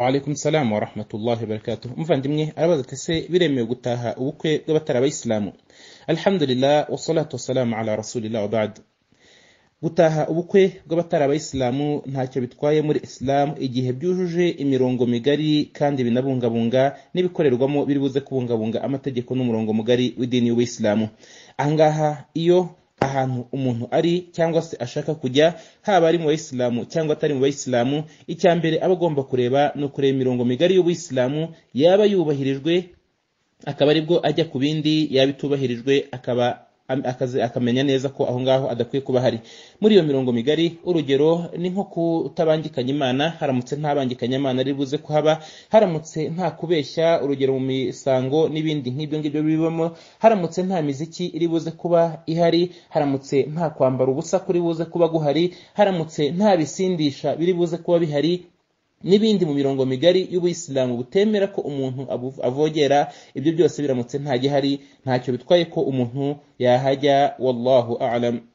Waalaikum salam wa rahmatullahi wa barakatuh. Muvandimwe arabaza ati se biremewe gutaha ubukwe bw'abatari abayisilamu? Alhamdulillah wassalatu wassalamu ala rasulillah wa ba'd. Gutaha ubukwe bw'abatari abayisilamu ntacyo bitwaye muri Islam igihe byujuje imirongo migari kandi binabungabunga n'ibikorerwamo biri buze kubungabunga amategeko n'umurongo mugari w'idini y'Ubuislamu. Ahangaha iyo ahantu umuntu ari cyangwa se ashaka kujya, haba ari mu Bayisilamu cyangwa atari mu Bayisilamu, icyambere aba agomba kureba no kureba imirongo migari y'Ubuislamu yaba yubahirijwe, akaba aribwo ajya ku bindi yabitubahirijwe akamenya neza ko aho ngaho adakwiye kuba hari muri iyo mirongo migari. Urugero ni nko kutabangikanya Imana, haramutse ntabangikanya Imana ari buze kuhaba, haramutse nta kubeshya, urugero mu misango n'ibindi nk'ibyo ngibyo bibamo, haramutse nta miziki iri buze kuba ihari, haramutse nta kwambara ubusa kuri buze kuba guhari, haramutse nta bisindisha biri buze kuba bihari, n'ibindi mu mirongo migari y'Ubuislamu butemera ko umuntu avogera. Ibyo byose biramutse nta gihari, ntacyo bitwaye ko umuntu yahajya. Wallahu a'lam.